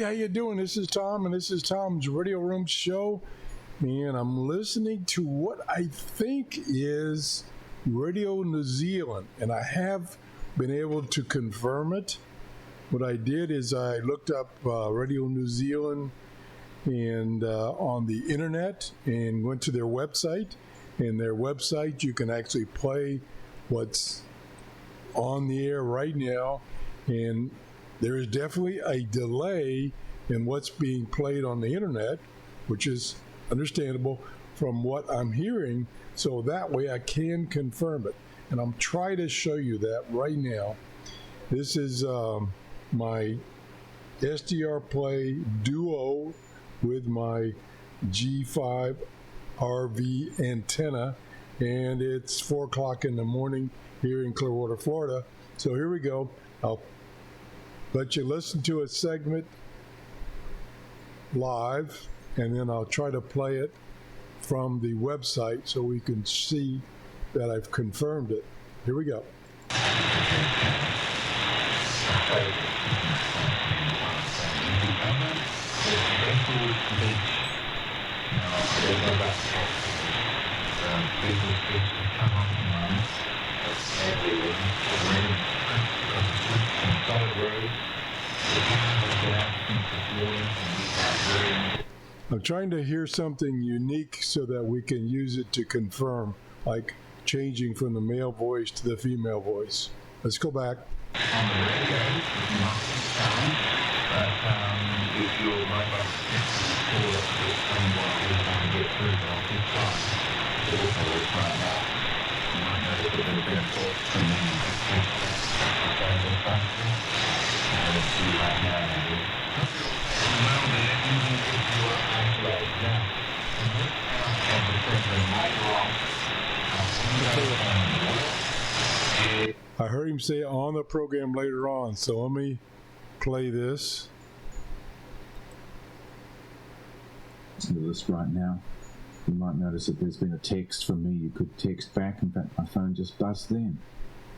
how you doing? This is Tom, and this is Tom's Radio Room Show, and I'm listening to what I think is Radio New Zealand, and I have been able to confirm it. What I did is I looked up Radio New Zealand and on the internet and went to their website. And their website, you can actually play what's on the air right now, and there is definitely a delay in what's being played on the internet, which is understandable from what I'm hearing, so that way I can confirm it. And I'm trying to show you that right now. This is my SDR Play Duo with my G5 RV antenna, and it's 4 o'clock in the morning here in Clearwater, Florida. So here we go. I'll let you listen to a segment live, and then I'll try to play it from the website so we can see that I've confirmed it. Here we go. I'm trying to hear something unique so that we can use it to confirm, like changing from the male voice to the female voice. Let's go back. On the radio, it's not sound, but if your mobile system call up to someone who want to get through, I'll keep trying. It also works right now. You might notice that there's been a call from me to take that over the phone. Let's see right now, maybe. Well, then, even if you are isolated now, on the program later on, I heard him say on the program later on, so let me play this. Listen to this right now. You might notice that there's been a text from me. You could text back. In fact, my phone just buzzed then.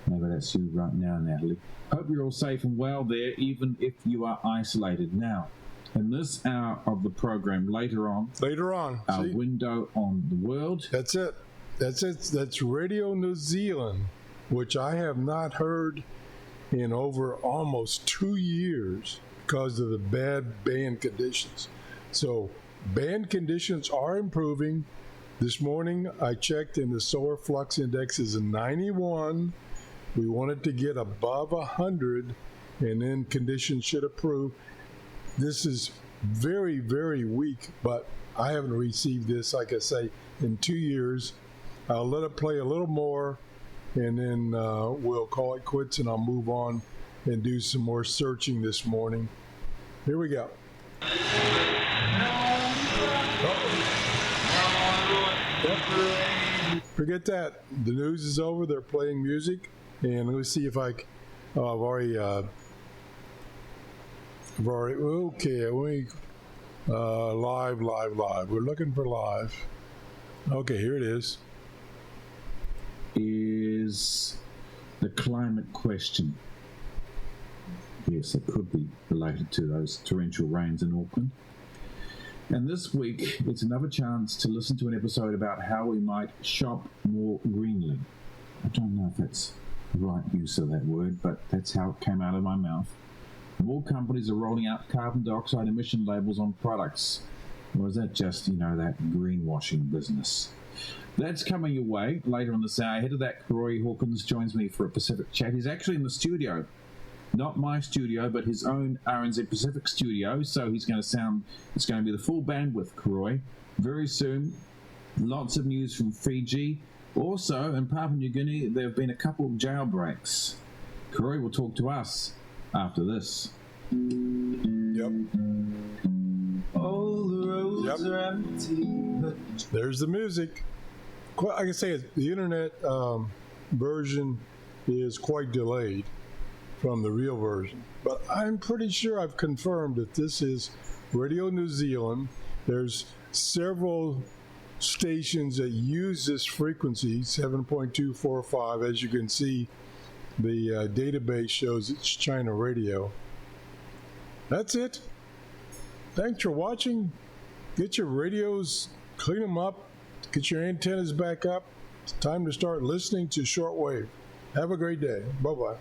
Maybe that's you right now, Natalie. Hope you're all safe and well there, even if you are isolated. Now, in this hour of the program, later on, our see? Window on the world. That's it. That's Radio New Zealand, which I have not heard in over almost 2 years because of the bad band conditions. So band conditions are improving. This morning I checked and the solar flux index is a 91. We wanted to get above 100, and then conditions should improve. This is very, very weak, but I haven't received this, like I say, in 2 years. I'll let it play a little more, and then we'll call it quits, and I'll move on and do some more searching this morning. Here we go. Yep. Forget that. The news is over. They're playing music, and let me see if I've already. Okay. Live. We're looking for live. Okay, here it is. Is the climate question. Yes, it could be related to those torrential rains in Auckland. And this week, it's another chance to listen to an episode about how we might shop more greenly. I don't know if that's the right use of that word, but that's how it came out of my mouth. More companies are rolling out carbon dioxide emission labels on products. Or is that just, that greenwashing business? That's coming your way later in this hour. Ahead of that, Roy Hawkins joins me for a Pacific chat. He's actually in the studio. Not my studio, but his own RNZ Pacific studio. So it's going to be the full bandwidth, Roy. Very soon, lots of news from Fiji. Also, in Papua New Guinea, there have been a couple of jailbreaks. Roy will talk to us after this. Yep. All the roads are empty. There's the music. I can say the internet version is quite delayed from the real version, but I'm pretty sure I've confirmed that this is Radio New Zealand. There's several stations that use this frequency, 7.245. As you can see, the database shows it's China radio. That's it. Thanks for watching. Get your radios, clean them up, get your antennas back up. It's time to start listening to Shortwave. Have a great day. Bye-bye.